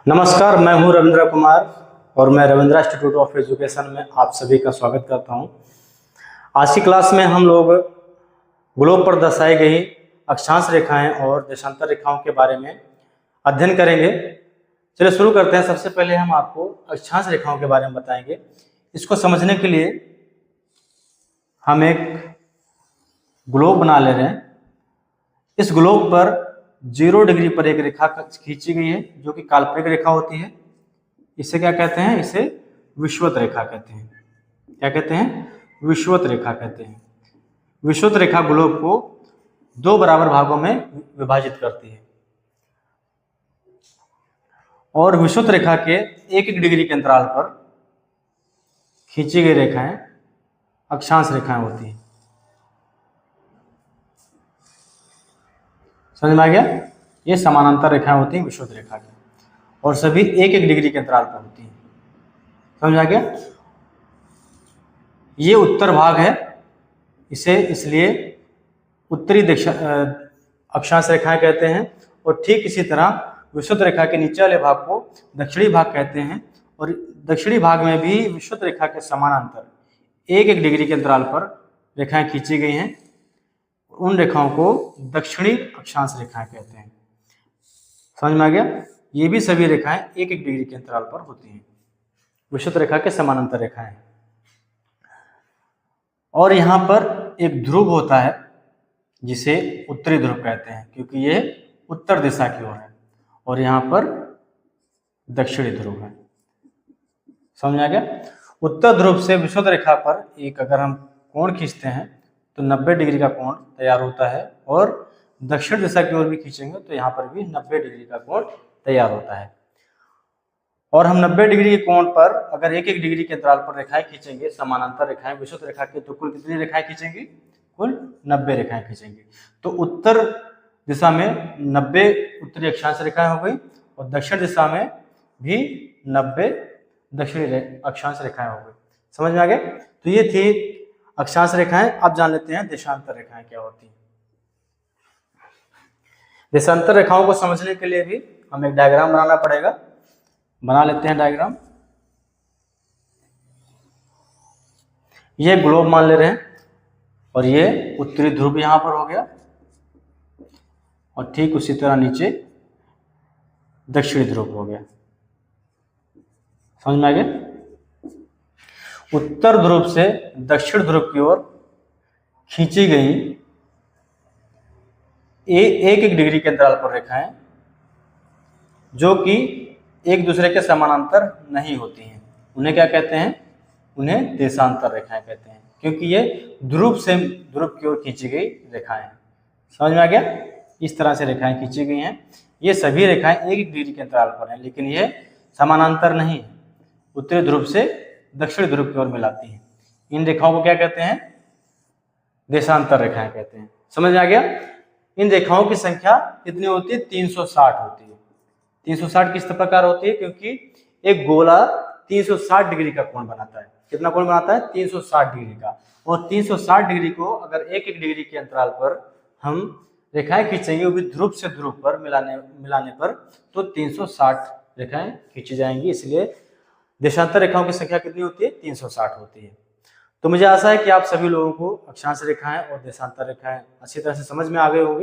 नमस्कार, मैं हूं रविंद्र कुमार और मैं रविंद्र इंस्टीट्यूट ऑफ एजुकेशन में आप सभी का स्वागत करता हूं। आज की क्लास में हम लोग ग्लोब पर दर्शाई गई अक्षांश रेखाएं और देशांतर रेखाओं के बारे में अध्ययन करेंगे। चलिए शुरू करते हैं। सबसे पहले हम आपको अक्षांश रेखाओं के बारे में बताएंगे। इसको समझने के लिए हम एक ग्लोब बना ले रहे हैं। इस ग्लोब पर 0 डिग्री पर एक रेखा खींची गई है जो कि काल्पनिक रेखा होती है। इसे क्या कहते हैं? इसे विषुवत रेखा कहते हैं। क्या कहते हैं? विषुवत रेखा कहते हैं। विषुवत रेखा ग्लोब को 2 बराबर भागों में विभाजित करती है और विषुवत रेखा के 1-1 डिग्री के अंतराल पर खींची गई रेखाएं अक्षांश रेखाएं होती हैं। समझ में आ गया? ये समानांतर रेखाएं होती हैं विषुवत रेखा की और सभी 1-1 डिग्री के अंतराल पर होती हैं। समझ आ गया? ये उत्तर भाग है, इसे इसलिए उत्तरी अक्षांश रेखाएं कहते हैं और ठीक इसी तरह विषुवत रेखा के नीचे वाले भाग को दक्षिणी भाग कहते हैं और दक्षिणी भाग में भी विषुवत रेखा के समानांतर 1-1 डिग्री के अंतराल पर रेखाएं खींची गई हैं। उन रेखाओं को दक्षिणी अक्षांश रेखाएं कहते हैं। समझ में आ गया? ये भी सभी रेखाएं 1-1 डिग्री के अंतराल पर होती हैं, विषुवत रेखा के समानांतर रेखाएं। और यहाँ पर एक ध्रुव होता है जिसे उत्तरी ध्रुव कहते हैं क्योंकि ये उत्तर दिशा की ओर है और यहाँ पर दक्षिणी ध्रुव है। समझ में आ गया? उत्तर ध्रुव से विषुवत रेखा पर एक अगर हम कोण खींचते हैं तो 90 डिग्री का कोण तैयार होता है और दक्षिण दिशा की ओर भी खींचेंगे तो यहाँ पर भी 90 डिग्री का कोण तैयार होता है। और हम 90 डिग्री के कोण पर अगर 1-1 डिग्री के अंतराल पर रेखाएं खींचेंगे, समानांतर रेखाएं विषुवत रेखा के, तो कुल कितनी रेखाएं खींचेंगे? कुल 90 रेखाएं खींचेंगे। तो उत्तर दिशा में 90 उत्तरी अक्षांश रेखाएं हो गई और दक्षिण दिशा में भी 90 दक्षिणी अक्षांश रेखाएं हो गई। समझ में आ गया? तो ये थी अक्षांश रेखाएं। अब जान लेते हैं देशांतर रेखाएं क्या होती हैं। देशांतर रेखाओं को समझने के लिए भी हमें एक डायग्राम बनाना पड़ेगा। बना लेते हैं डायग्राम। ये ग्लोब मान ले रहे हैं और ये उत्तरी ध्रुव यहां पर हो गया और ठीक उसी तरह नीचे दक्षिणी ध्रुव हो गया। समझ में आ गया? उत्तर ध्रुव से दक्षिण ध्रुव की ओर खींची गई 1-1 डिग्री के अंतराल पर रेखाएं जो कि एक दूसरे के समानांतर नहीं होती हैं, उन्हें क्या कहते हैं? उन्हें देशांतर रेखाएं कहते हैं क्योंकि ये ध्रुव से ध्रुव की ओर खींची गई रेखाएं हैं। समझ में आ गया? इस तरह से रेखाएं खींची गई हैं। ये सभी रेखाएं 1-1 डिग्री के अंतराल पर हैं लेकिन ये समानांतर नहीं है, उत्तरी ध्रुव से दक्षिण ध्रुव की ओर मिलाती हैं। इन रेखाओं को क्या कहते हैं? देशांतर रेखाएं कहते हैं। समझ में आ गया? इन रेखाओं की संख्या कितनी होती है? 360 होती है। 360 किस प्रकार होती है? क्योंकि एक गोला 360 डिग्री का कोण बनाता है। कितना कोण बनाता है? 360 डिग्री का। और 360 डिग्री को अगर 1-1 डिग्री के अंतराल पर हम रेखाएं खींचेंगे, वो भी ध्रुव से ध्रुव पर मिलाने पर, तो 360 रेखाएं खींची जाएंगी। इसलिए देशांतर रेखाओं की संख्या कितनी होती है? 360 होती है। तो मुझे आशा है कि आप सभी लोगों को अक्षांश रेखाएं और देशांतर रेखाएं अच्छी तरह से समझ में आ गए होंगे।